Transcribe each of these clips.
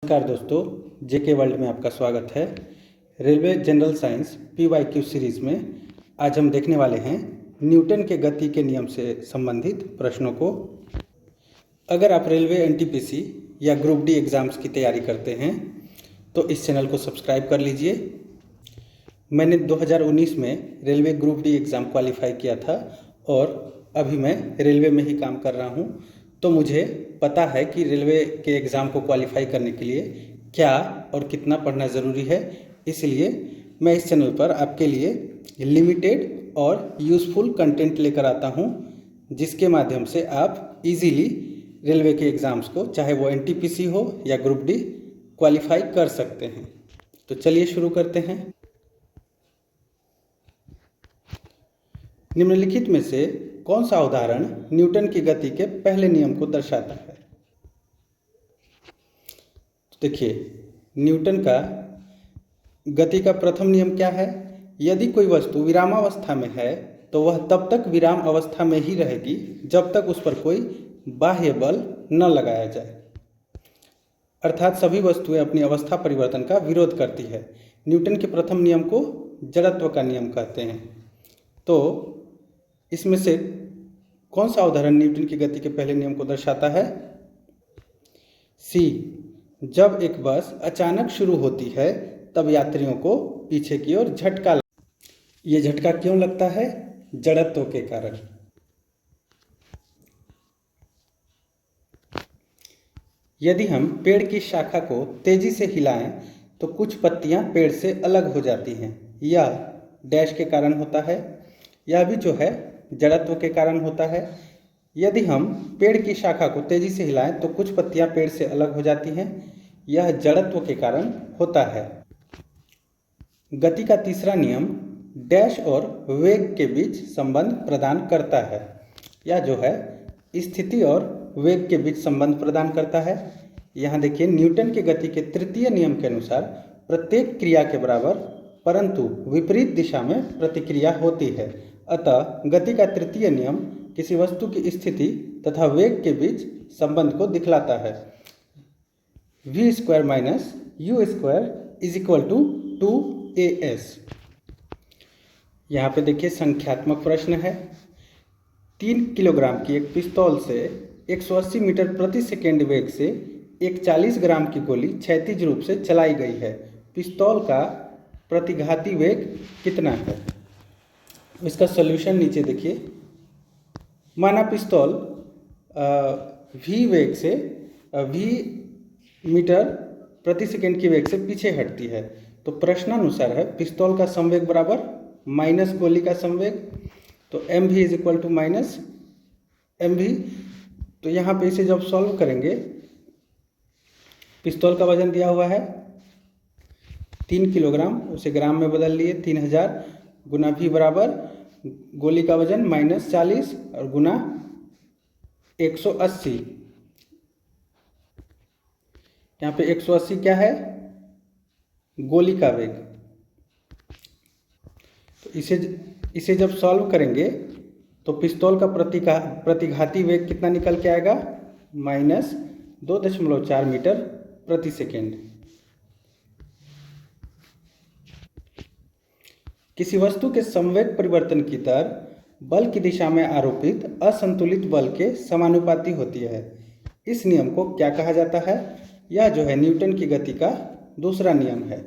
नमस्कार दोस्तों, जेके वर्ल्ड में आपका स्वागत है। Railway general science PYQ series में आज हम देखने वाले हैं न्यूटन के गति के नियम से संबंधित प्रश्नों को। अगर आप रेलवे NTPC या ग्रुप डी एग्ज़ाम्स की तैयारी करते हैं तो इस चैनल को सब्सक्राइब कर लीजिए। मैंने 2019 में railway group D exam qualify किया था और अभी मैं रेलवे में ही काम कर रहा हूँ, तो मुझे पता है कि रेलवे के एग्ज़ाम को क्वालिफाई करने के लिए क्या और कितना पढ़ना ज़रूरी है। इसलिए मैं इस चैनल पर आपके लिए लिमिटेड और यूज़फुल कंटेंट लेकर आता हूँ, जिसके माध्यम से आप इजीली रेलवे के एग्ज़ाम्स को, चाहे वो NTPC हो या ग्रुप डी, क्वालिफाई कर सकते हैं। तो चलिए शुरू करते हैं। निम्नलिखित में से कौन सा उदाहरण न्यूटन की गति के पहले नियम को दर्शाता है? तो देखिए, न्यूटन का गति का प्रथम नियम क्या है? यदि कोई वस्तु विरामावस्था में है तो वह तब तक विराम अवस्था में ही रहेगी जब तक उस पर कोई बाह्य बल न लगाया जाए। अर्थात सभी वस्तुएं अपनी अवस्था परिवर्तन का विरोध करती है। न्यूटन के प्रथम नियम को जड़त्व का नियम कहते हैं। तो इसमें से कौन सा उदाहरण न्यूटन की गति के पहले नियम को दर्शाता है? सी, जब एक बस अचानक शुरू होती है तब यात्रियों को पीछे की ओर झटका लगता है। ये झटका क्यों लगता है? जड़त्व के कारण। यदि हम पेड़ की शाखा को तेजी से हिलाएं तो कुछ पत्तियां पेड़ से अलग हो जाती हैं। यह डैश के कारण होता है। यह भी जो है जड़त्व के कारण होता है। यदि हम पेड़ की शाखा को तेजी से हिलाएं तो कुछ पत्तियां पेड़ से अलग हो जाती हैं। यह जड़त्व के कारण होता है। गति का तीसरा नियम डैश और वेग के बीच संबंध प्रदान करता है। यह जो है स्थिति और वेग के बीच संबंध प्रदान करता है। यहाँ देखिए, न्यूटन के गति के तृतीय नियम के अनुसार प्रत्येक क्रिया के बराबर परंतु विपरीत दिशा में प्रतिक्रिया होती है। अतः गति का तृतीय नियम किसी वस्तु की स्थिति तथा वेग के बीच संबंध को दिखलाता है। v² minus u² is equal to 2as। यहाँ पे देखिए, संख्यात्मक प्रश्न है। 3 किलोग्राम की एक पिस्तौल से 180 मीटर प्रति सेकेंड वेग से एक 40 ग्राम की गोली क्षैतिज रूप से चलाई गई है। पिस्तौल का प्रतिघाती वेग कितना है? इसका सॉल्यूशन नीचे देखिए। माना पिस्तौल v वेग से v मीटर प्रति सेकेंड की वेग से पीछे हटती है, तो प्रश्नानुसार है पिस्तौल का संवेग बराबर माइनस गोली का संवेग, तो mv is equal to minus mv। तो यहाँ पे इसे जब सॉल्व करेंगे, पिस्तौल का वजन दिया हुआ है 3 किलोग्राम, उसे ग्राम में बदल लिए 3000 गुना v बराबर गोली का वजन -40 और गुना 180। यहाँ पे 180 क्या है? गोली का वेग। तो इसे जब सॉल्व करेंगे तो पिस्तौल का प्रतिघाती वेग कितना निकल के आएगा? -2.4 मीटर प्रति सेकेंड। किसी वस्तु के संवेग परिवर्तन की दर बल की दिशा में आरोपित असंतुलित बल के समानुपाती होती है। इस नियम को क्या कहा जाता है? यह जो है न्यूटन की गति का दूसरा नियम है।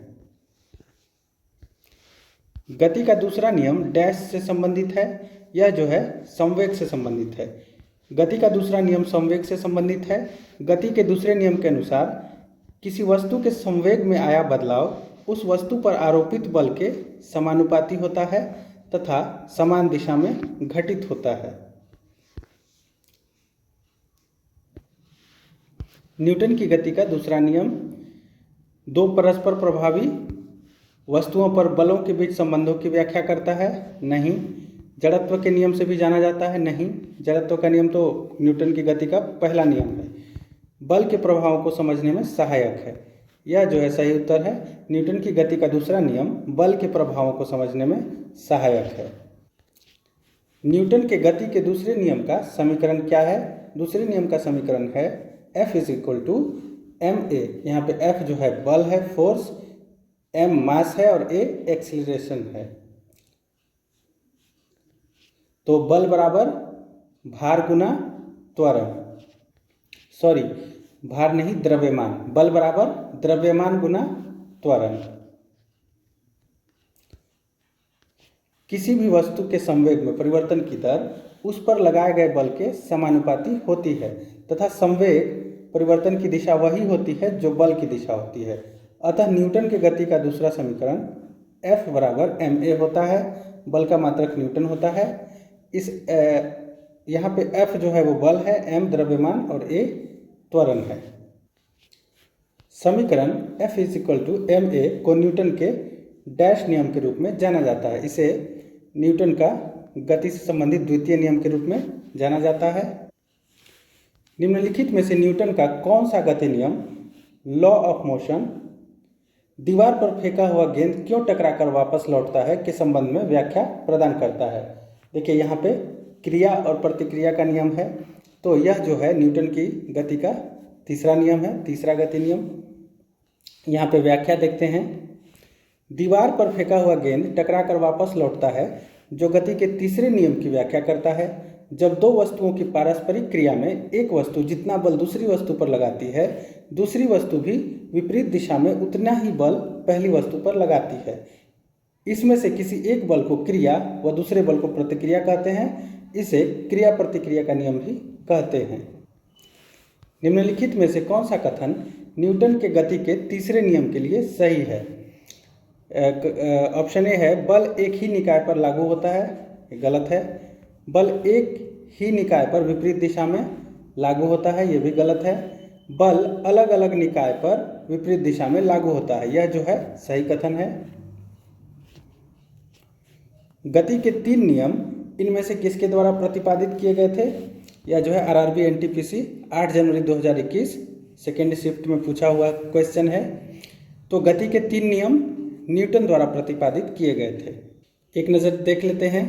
गति का दूसरा नियम डैश से संबंधित है। यह जो है संवेग से संबंधित है। गति का दूसरा नियम संवेग से संबंधित है। गति के दूसरे नियम के अनुसार किसी वस्तु के संवेग में आया बदलाव उस वस्तु पर आरोपित बल के समानुपाती होता है तथा समान दिशा में घटित होता है। न्यूटन की गति का दूसरा नियम दो परस्पर प्रभावी वस्तुओं पर बलों के बीच संबंधों की व्याख्या करता है। नहीं। जड़त्व के नियम से भी जाना जाता है। नहीं। जड़त्व का नियम तो न्यूटन की गति का पहला नियम है। बल के प्रभावों को समझने में सहायक है। यह जो है सही उत्तर है। न्यूटन की गति का दूसरा नियम बल के प्रभावों को समझने में सहायक है। न्यूटन के गति के दूसरे नियम का समीकरण क्या है? दूसरे नियम का समीकरण है F is equal to M A, यहाँ पे एफ जो है बल है, फोर्स, एम मास है और ए एक्सीलरेशन है। तो बल बराबर भार गुना त्वरण, सॉरी भार नहीं द्रव्यमान, बल बराबर द्रव्यमान गुना त्वरण। किसी भी वस्तु के संवेग में परिवर्तन की दर उस पर लगाए गए बल के समानुपाती होती है तथा संवेग परिवर्तन की दिशा वही होती है जो बल की दिशा होती है। अतः न्यूटन के गति का दूसरा समीकरण F बराबर ma होता है, बल का मात्रक न्यूटन होता है। इस यहाँ पे F जो है वो बल है, m द्रव्यमान और a त्वरण है। समीकरण F = ma को न्यूटन के डैश नियम के रूप में जाना जाता है। इसे न्यूटन का गति से संबंधित द्वितीय नियम के रूप में जाना जाता है। निम्नलिखित में से न्यूटन का कौन सा गति नियम लॉ ऑफ मोशन दीवार पर फेंका हुआ गेंद क्यों टकराकर वापस लौटता है के संबंध में व्याख्या प्रदान करता है। देखिए यहाँ पे क्रिया और प्रतिक्रिया का नियम है, तो यह जो है न्यूटन की गति का तीसरा नियम है, तीसरा गति नियम। यहाँ पे व्याख्या देखते हैं। दीवार पर फेंका हुआ गेंद टकराकर वापस लौटता है जो गति के तीसरे नियम की व्याख्या करता है। जब दो वस्तुओं की पारस्परिक क्रिया में एक वस्तु जितना बल दूसरी वस्तु पर लगाती है, दूसरी वस्तु भी विपरीत दिशा में उतना ही बल पहली वस्तु पर लगाती है। इसमें से किसी एक बल को क्रिया व दूसरे बल को प्रतिक्रिया कहते हैं। इसे क्रिया प्रतिक्रिया का नियम भी कहते हैं। निम्नलिखित में से कौन सा कथन न्यूटन के गति के तीसरे नियम के लिए सही है। ऑप्शन ए है बल एक ही निकाय पर लागू होता है, ये गलत है। बल एक ही निकाय पर विपरीत दिशा में लागू होता है, ये भी गलत है। बल अलग अलग निकाय पर विपरीत दिशा में लागू होता है, यह जो है सही कथन है। गति के 3 नियम इनमें से किसके द्वारा प्रतिपादित किए गए थे। यह जो है आरआरबी एनटीपीसी 8 जनवरी 2021 सेकेंड शिफ्ट में पूछा हुआ क्वेश्चन है। तो गति के 3 नियम न्यूटन द्वारा प्रतिपादित किए गए थे। एक नज़र देख लेते हैं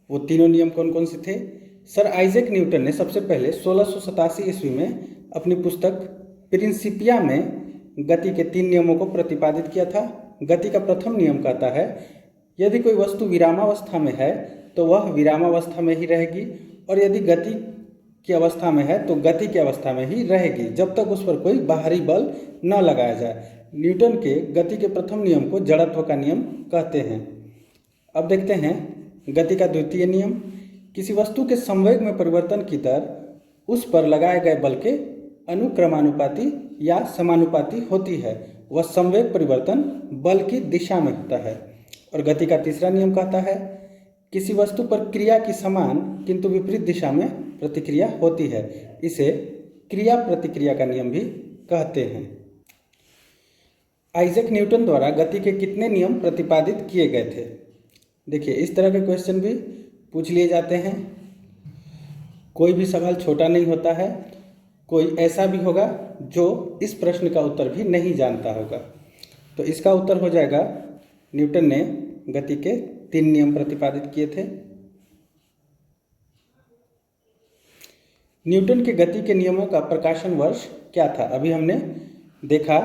वो तीनों नियम कौन कौन से थे। सर आइजैक न्यूटन ने सबसे पहले 1687 ईस्वी में अपनी पुस्तक प्रिंसिपिया में गति के 3 नियमों को प्रतिपादित किया था। गति का प्रथम नियम कहता है यदि कोई वस्तु विरामावस्था में है तो वह विरामावस्था में ही रहेगी, और यदि गति की अवस्था में है तो गति की अवस्था में ही रहेगी जब तक उस पर कोई बाहरी बल न लगाया जाए। न्यूटन के गति के प्रथम नियम को जड़त्व का नियम कहते हैं। अब देखते हैं गति का द्वितीय नियम। किसी वस्तु के संवेग में परिवर्तन की दर उस पर लगाए गए बल के अनुक्रमानुपाती या समानुपाती होती है। वह संवेग परिवर्तन बल की दिशा में होता है। और गति का तीसरा नियम कहता है किसी वस्तु पर क्रिया की समान किंतु विपरीत दिशा में प्रतिक्रिया होती है। इसे क्रिया प्रतिक्रिया का नियम भी कहते हैं। आइजैक न्यूटन द्वारा गति के कितने नियम प्रतिपादित किए गए थे। देखिए इस तरह के क्वेश्चन भी पूछ लिए जाते हैं। कोई भी सवाल छोटा नहीं होता है, कोई ऐसा भी होगा जो इस प्रश्न का उत्तर भी नहीं जानता होगा। तो इसका उत्तर हो जाएगा न्यूटन ने गति के 3 नियम प्रतिपादित किए थे। न्यूटन के गति के नियमों का प्रकाशन वर्ष क्या था। अभी हमने देखा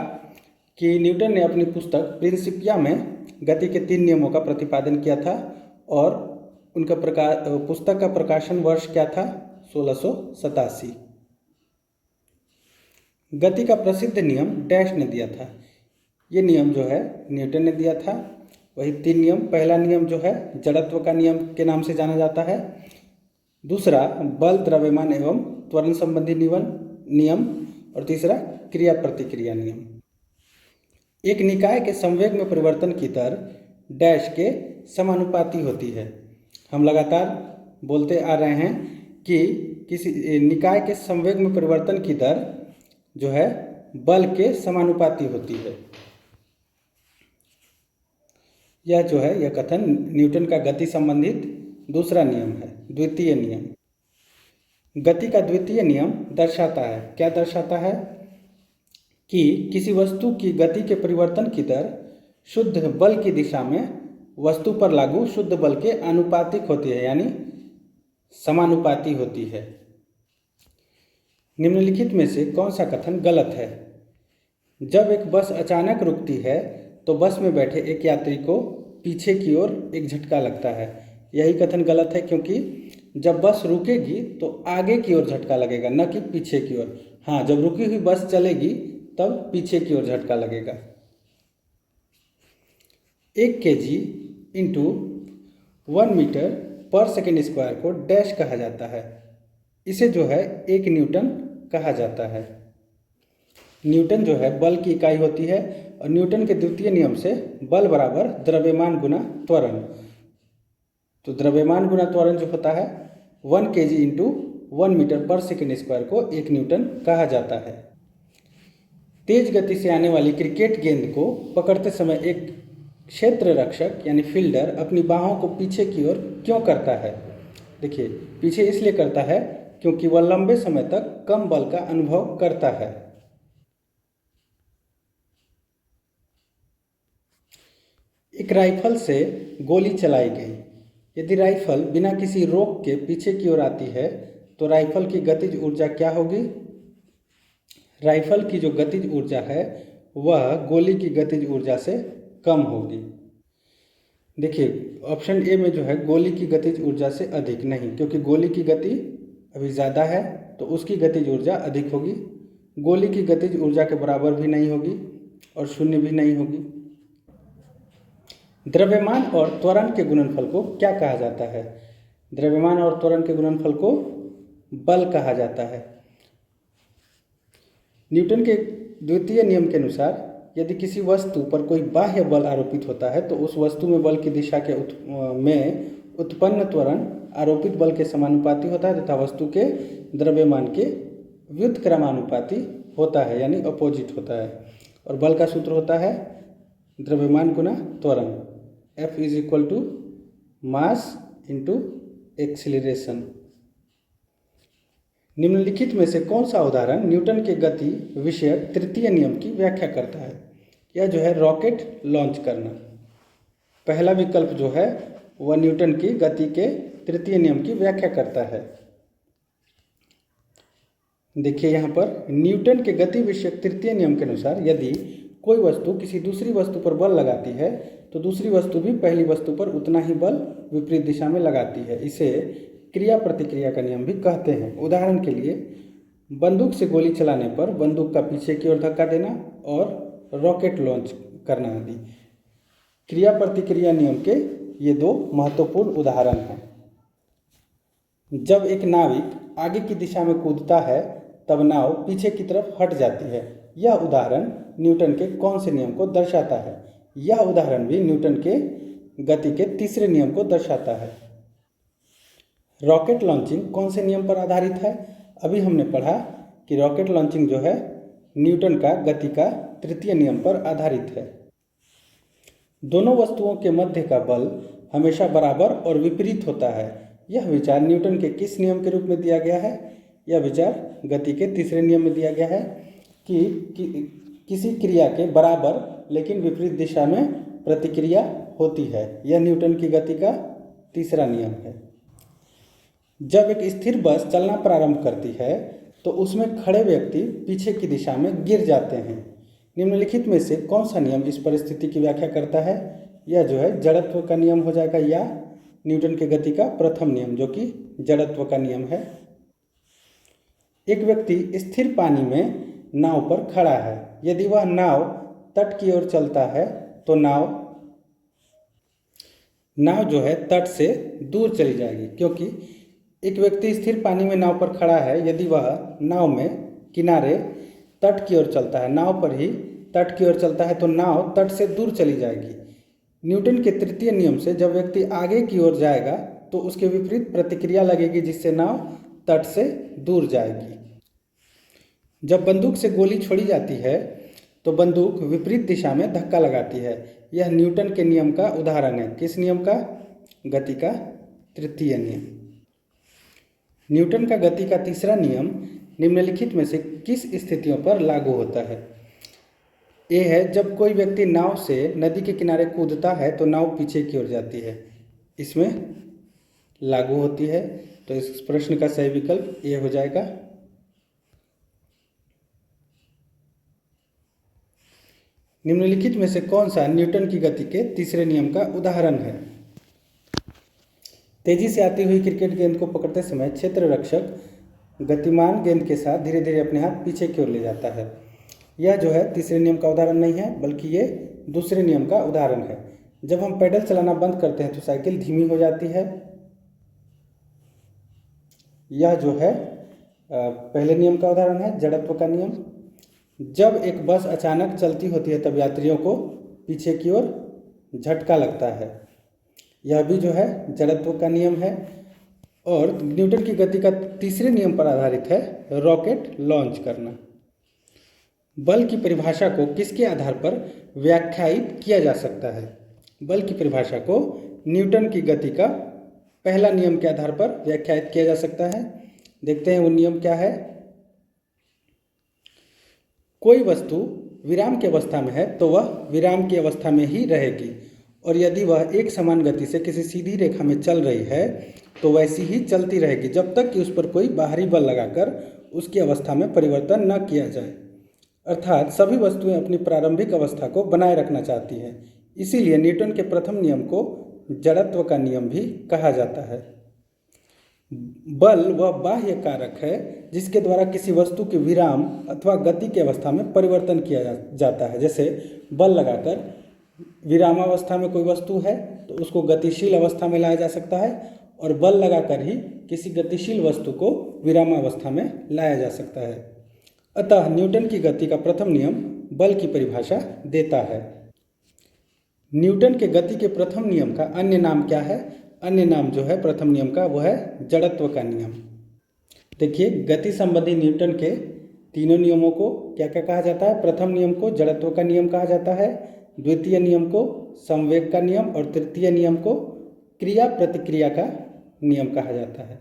कि न्यूटन ने अपनी पुस्तक प्रिंसिपिया में गति के 3 नियमों का प्रतिपादन किया था और उनका पुस्तक का प्रकाशन वर्ष क्या था 1687। गति का प्रसिद्ध नियम डैश ने दिया था। ये नियम जो है न्यूटन ने दिया था। वही 3 नियम, पहला नियम जो है जड़त्व का नियम के नाम से जाना जाता है। दूसरा बल द्रव्यमान एवं त्वरण संबंधी नियम और तीसरा क्रिया प्रतिक्रिया नियम। एक निकाय के संवेग में परिवर्तन की दर डैश के समानुपाती होती है। हम लगातार बोलते आ रहे हैं कि किसी निकाय के संवेग में परिवर्तन की दर जो है बल के समानुपाती होती है। यह जो है यह कथन न्यूटन का गति संबंधित दूसरा नियम है, द्वितीय नियम। गति का द्वितीय नियम दर्शाता है, क्या दर्शाता है कि किसी वस्तु की गति के परिवर्तन की दर शुद्ध बल की दिशा में वस्तु पर लागू शुद्ध बल के आनुपातिक होती है, यानी समानुपाती होती है। निम्नलिखित में से कौन सा कथन गलत है। जब एक बस अचानक रुकती है तो बस में बैठे एक यात्री को पीछे की ओर एक झटका लगता है। यही कथन गलत है, क्योंकि जब बस रुकेगी तो आगे की ओर झटका लगेगा, न कि पीछे की ओर। हाँ, जब रुकी हुई बस चलेगी तब पीछे की ओर झटका लगेगा। 1 kg इंटू 1 मीटर पर सेकेंड स्क्वायर को डैश कहा जाता है। इसे जो है 1 न्यूटन कहा जाता है। न्यूटन जो है बल की इकाई होती है और न्यूटन के द्वितीय नियम से बल बराबर द्रव्यमान गुना त्वरण। तो द्रव्यमान गुना त्वरण जो होता है 1 kg इंटू 1 मीटर पर सेकेंड स्क्वायर को 1 न्यूटन कहा जाता है। तेज गति से आने वाली क्रिकेट गेंद को पकड़ते समय एक क्षेत्र रक्षक यानी फील्डर अपनी बाहों को पीछे की ओर क्यों करता है? देखिए, पीछे इसलिए करता है क्योंकि वह लंबे समय तक कम बल का अनुभव करता है। एक राइफल से गोली चलाई गई। यदि राइफल बिना किसी रोक के पीछे की ओर आती है तो राइफल की गतिज ऊर्जा क्या होगी? राइफल की जो गतिज ऊर्जा है वह गोली की गतिज ऊर्जा से कम होगी। देखिए, ऑप्शन ए में जो है गोली की गतिज ऊर्जा से अधिक नहीं, क्योंकि गोली की गति अभी ज़्यादा है तो उसकी गतिज ऊर्जा अधिक होगी। गोली की गतिज ऊर्जा के बराबर भी नहीं होगी और शून्य भी नहीं होगी। द्रव्यमान और त्वरण के गुणनफल को क्या कहा जाता है? द्रव्यमान और त्वरण के गुणनफल को बल कहा जाता है। न्यूटन के द्वितीय नियम के अनुसार यदि किसी वस्तु पर कोई बाह्य बल आरोपित होता है तो उस वस्तु में बल की दिशा के में उत्पन्न त्वरण आरोपित बल के समानुपाती होता है तथा वस्तु के द्रव्यमान के व्युत्क्रमानुपाती होता है, यानी अपोजिट होता है। और बल का सूत्र होता है द्रव्यमान गुना त्वरण, F is equal to mass into acceleration. निम्नलिखित में से कौन सा उदाहरण न्यूटन के गति विषयक तृतीय नियम की व्याख्या करता है? यह जो है रॉकेट लॉन्च करना। पहला विकल्प जो है वह न्यूटन की गति के तृतीय नियम की व्याख्या करता है। देखिए, यहाँ पर न्यूटन के गति विषयक तृतीय नियम के अनुसार यदि कोई वस्तु किसी दूसरी वस्तु पर बल लगाती है तो दूसरी वस्तु भी पहली वस्तु पर उतना ही बल विपरीत दिशा में लगाती है। इसे क्रिया प्रतिक्रिया का नियम भी कहते हैं। उदाहरण के लिए, बंदूक से गोली चलाने पर बंदूक का पीछे की ओर धक्का देना और रॉकेट लॉन्च करना आदि क्रिया प्रतिक्रिया नियम के ये 2 महत्वपूर्ण उदाहरण हैं। जब एक नाविक आगे की दिशा में कूदता है तब नाव पीछे की तरफ हट जाती है। यह उदाहरण न्यूटन के कौन से नियम को दर्शाता है? यह उदाहरण भी न्यूटन के गति के तीसरे नियम को दर्शाता है। रॉकेट लॉन्चिंग कौन से नियम पर आधारित है? अभी हमने पढ़ा कि रॉकेट लॉन्चिंग जो है न्यूटन का गति का तृतीय नियम पर आधारित है। दोनों वस्तुओं के मध्य का बल हमेशा बराबर और विपरीत होता है। यह विचार न्यूटन के किस नियम के रूप में दिया गया है? यह विचार गति के तीसरे नियम में दिया गया है कि किसी क्रिया के बराबर लेकिन विपरीत दिशा में प्रतिक्रिया होती है। यह न्यूटन की गति का तीसरा नियम है। जब एक स्थिर बस चलना प्रारंभ करती है तो उसमें खड़े व्यक्ति पीछे की दिशा में गिर जाते हैं। निम्नलिखित में से कौन सा नियम इस परिस्थिति की व्याख्या करता है? यह जो है जड़त्व का नियम हो जाएगा या न्यूटन के गति का प्रथम नियम जो कि जड़त्व का नियम है। एक व्यक्ति स्थिर पानी में नाव पर खड़ा है। यदि वह नाव तट की ओर चलता है तो नाव जो है तट से दूर चली जाएगी, क्योंकि एक व्यक्ति स्थिर पानी में नाव पर खड़ा है। यदि वह नाव में किनारे तट की ओर चलता है, नाव पर ही तट की ओर चलता है तो नाव तट से दूर चली जाएगी। न्यूटन के तृतीय नियम से जब व्यक्ति आगे की ओर जाएगा तो उसके विपरीत प्रतिक्रिया लगेगी जिससे नाव तट से दूर जाएगी। जब बंदूक से गोली छोड़ी जाती है तो बंदूक विपरीत दिशा में धक्का लगाती है। यह न्यूटन के नियम का उदाहरण है। किस नियम का? गति का तृतीय नियम। न्यूटन का गति का तीसरा नियम निम्नलिखित में से किस स्थितियों पर लागू होता है? ए है जब कोई व्यक्ति नाव से नदी के किनारे कूदता है तो नाव पीछे की ओर जाती है, इसमें लागू होती है। तो इस प्रश्न का सही विकल्प ए हो जाएगा। निम्नलिखित में से कौन सा न्यूटन की गति के तीसरे नियम का उदाहरण है? तेजी से आती हुई क्रिकेट गेंद को पकड़ते समय क्षेत्र रक्षक गतिमान गेंद के साथ धीरे धीरे अपने हाथ पीछे की ओर ले जाता है। यह जो है तीसरे नियम का उदाहरण नहीं है, बल्कि ये दूसरे नियम का उदाहरण है। जब हम पैडल चलाना बंद करते हैं तो साइकिल धीमी हो जाती है। यह जो है पहले नियम का उदाहरण है, जड़त्व का नियम। जब एक बस अचानक चलती होती है तब यात्रियों को पीछे की ओर झटका लगता है। यह भी जो है जड़त्व का नियम है। और न्यूटन की गति का तीसरे नियम पर आधारित है रॉकेट लॉन्च करना। बल की परिभाषा को किसके आधार पर व्याख्यायित किया जा सकता है? बल की परिभाषा को न्यूटन की गति का पहला नियम के आधार पर व्याख्यायित किया जा सकता है। देखते हैं वो नियम क्या है। कोई वस्तु विराम की अवस्था में है तो वह विराम की अवस्था में ही रहेगी, और यदि वह एक समान गति से किसी सीधी रेखा में चल रही है तो वैसी ही चलती रहेगी जब तक कि उस पर कोई बाहरी बल लगाकर उसकी अवस्था में परिवर्तन न किया जाए। अर्थात सभी वस्तुएं अपनी प्रारंभिक अवस्था को बनाए रखना चाहती हैं। इसीलिए न्यूटन के प्रथम नियम को जड़त्व का नियम भी कहा जाता है। बल वह बाह्य कारक है जिसके द्वारा किसी वस्तु के विराम अथवा गति की अवस्था में परिवर्तन किया जाता है। जैसे बल लगाकर विरामावस्था में कोई वस्तु है तो उसको गतिशील अवस्था में लाया जा सकता है, और बल लगाकर ही किसी गतिशील वस्तु को विरामावस्था में लाया जा सकता है। अतः न्यूटन की गति का प्रथम नियम बल की परिभाषा देता है। न्यूटन के गति के प्रथम नियम का अन्य नाम क्या है? अन्य नाम जो है प्रथम नियम का वो है जड़त्व का नियम। देखिए, गति संबंधी न्यूटन के तीनों नियमों को क्या क्या कहा जाता है? प्रथम नियम को जड़त्व का नियम कहा जाता है, द्वितीय नियम को संवेग का नियम, और तृतीय नियम को क्रिया प्रतिक्रिया का नियम कहा जाता है।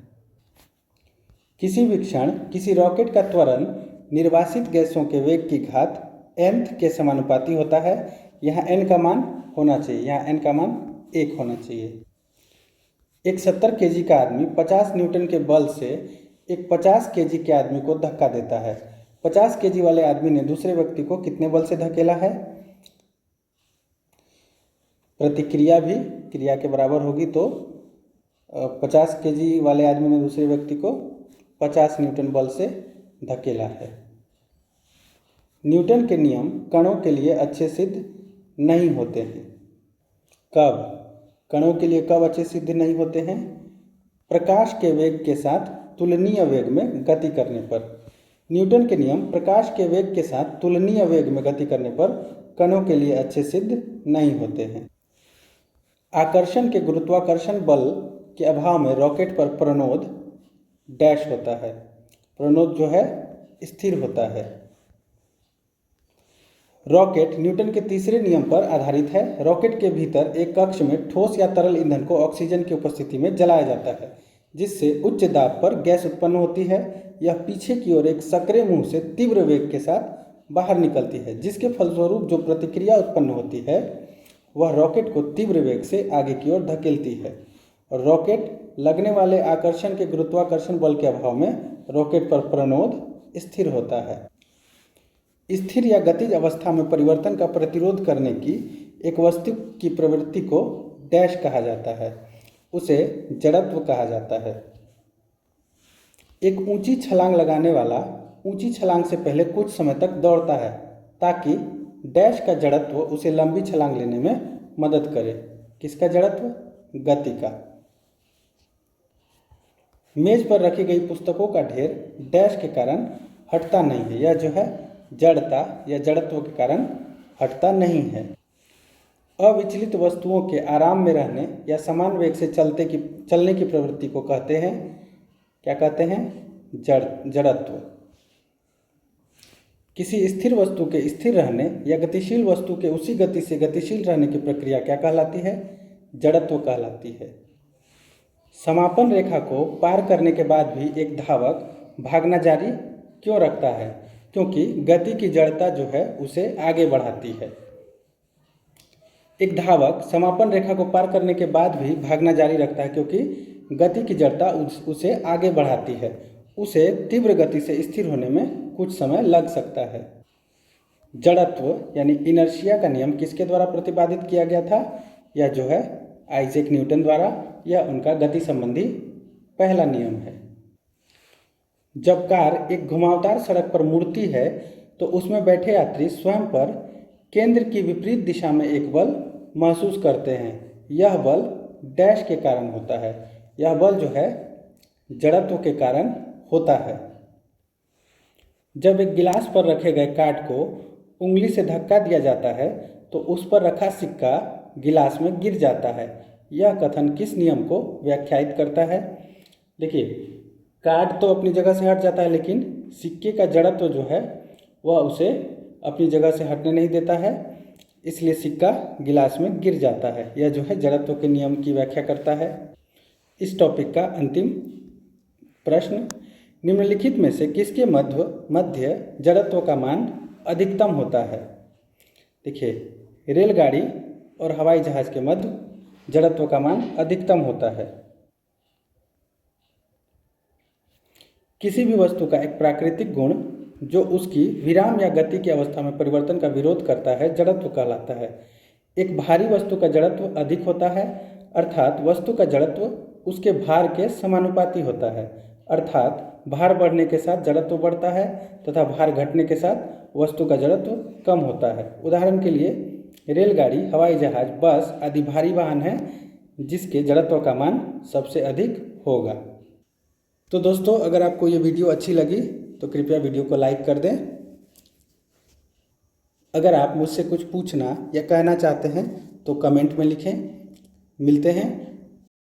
किसी भी क्षण किसी रॉकेट का त्वरण निर्वासित गैसों के वेग की घात nth के समानुपाती होता है। यहाँ n का मान होना चाहिए, यहाँ n का मान 1 होना चाहिए। एक 70 kg का आदमी 50 न्यूटन के बल से एक 50 kg के आदमी को धक्का देता है। 50 kg वाले आदमी ने दूसरे व्यक्ति को कितने बल से धकेला है? प्रतिक्रिया भी क्रिया के बराबर होगी, तो 50 kg वाले आदमी ने दूसरे व्यक्ति को 50 न्यूटन बल से धकेला है। न्यूटन के नियम कणों के लिए अच्छे सिद्ध नहीं होते हैं। कब? कणों के लिए कब अच्छे सिद्ध नहीं होते हैं? प्रकाश के वेग के साथ तुलनीय वेग में गति करने पर। न्यूटन के नियम प्रकाश के वेग के साथ तुलनीय वेग में गति करने पर कणों के लिए अच्छे सिद्ध नहीं होते हैं। आकर्षण के गुरुत्वाकर्षण बल के अभाव में रॉकेट पर प्रणोद डैश होता है। प्रणोद जो है स्थिर होता है। रॉकेट न्यूटन के तीसरे नियम पर आधारित है। रॉकेट के भीतर एक कक्ष में ठोस या तरल ईंधन को ऑक्सीजन की उपस्थिति में जलाया जाता है, जिससे उच्च दाब पर गैस उत्पन्न होती है। यह पीछे की ओर एक सक्रिय मुंह से तीव्र वेग के साथ बाहर निकलती है, जिसके फलस्वरूप जो प्रतिक्रिया उत्पन्न होती है वह रॉकेट को तीव्र वेग से आगे की ओर धकेलती है। और रॉकेट लगने वाले आकर्षण के गुरुत्वाकर्षण बल के अभाव में रॉकेट पर प्रणोद स्थिर होता है। स्थिर या गतिज अवस्था में परिवर्तन का प्रतिरोध करने की एक वस्तु की प्रवृत्ति को डैश कहा जाता है, उसे जड़त्व कहा जाता है। एक ऊंची छलांग लगाने वाला ऊंची छलांग से पहले कुछ समय तक दौड़ता है ताकि डैश का जड़त्व उसे लंबी छलांग लेने में मदद करे। किसका जड़त्व? गति का। मेज पर रखी गई पुस्तकों का ढेर डैश के कारण हटता नहीं है। यह जो है जड़ता या जड़त्व के कारण हटता नहीं है। अविचलित वस्तुओं के आराम में रहने या समान वेग से चलने की प्रवृत्ति को कहते हैं, क्या कहते हैं? जड़त्व। किसी स्थिर वस्तु के स्थिर रहने या गतिशील वस्तु के उसी गति से गतिशील रहने की प्रक्रिया क्या कहलाती है? जड़त्व कहलाती है। समापन रेखा को पार करने के बाद भी एक धावक भागना जारी क्यों रखता है? क्योंकि गति की जड़ता जो है उसे आगे बढ़ाती है। एक धावक समापन रेखा को पार करने के बाद भी भागना जारी रखता है क्योंकि गति की जड़ता उसे आगे बढ़ाती है। उसे तीव्र गति से स्थिर होने में कुछ समय लग सकता है। जड़त्व यानी इनर्शिया का नियम किसके द्वारा प्रतिपादित किया गया था? यह जो है आइजैक न्यूटन द्वारा। यह उनका गति संबंधी पहला नियम है। जब कार एक घुमावदार सड़क पर मुड़ती है तो उसमें बैठे यात्री स्वयं पर केंद्र की विपरीत दिशा में एक बल महसूस करते हैं। यह बल डैश के कारण होता है। यह बल जो है जड़त्व के कारण होता है। जब एक गिलास पर रखे गए काट को उंगली से धक्का दिया जाता है तो उस पर रखा सिक्का गिलास में गिर जाता है। यह कथन किस नियम को व्याख्यायित करता है? देखिए, काट तो अपनी जगह से हट जाता है, लेकिन सिक्के का जड़त्व जो है वह उसे अपनी जगह से हटने नहीं देता है, इसलिए सिक्का गिलास में गिर जाता है। यह जो है जड़त्व के नियम की व्याख्या करता है। इस टॉपिक का अंतिम प्रश्न, निम्नलिखित में से किसके मध्य जड़त्व का मान अधिकतम होता है? देखिए, रेलगाड़ी और हवाई जहाज के मध्य जड़त्व का मान अधिकतम होता है। किसी भी वस्तु का एक प्राकृतिक गुण जो उसकी विराम या गति की अवस्था में परिवर्तन का विरोध करता है जड़त्व कहलाता है। एक भारी वस्तु का जड़त्व अधिक होता है, अर्थात वस्तु का जड़त्व उसके भार के समानुपाती होता है। अर्थात भार बढ़ने के साथ जड़त्व बढ़ता है तथा भार घटने के साथ वस्तु का जड़त्व कम होता है। उदाहरण के लिए रेलगाड़ी, हवाई जहाज, बस आदि भारी वाहन हैं जिसके जड़त्व का मान सबसे अधिक होगा। तो दोस्तों, अगर आपको ये वीडियो अच्छी लगी तो कृपया वीडियो को लाइक कर दें। अगर आप मुझसे कुछ पूछना या कहना चाहते हैं तो कमेंट में लिखें। मिलते हैं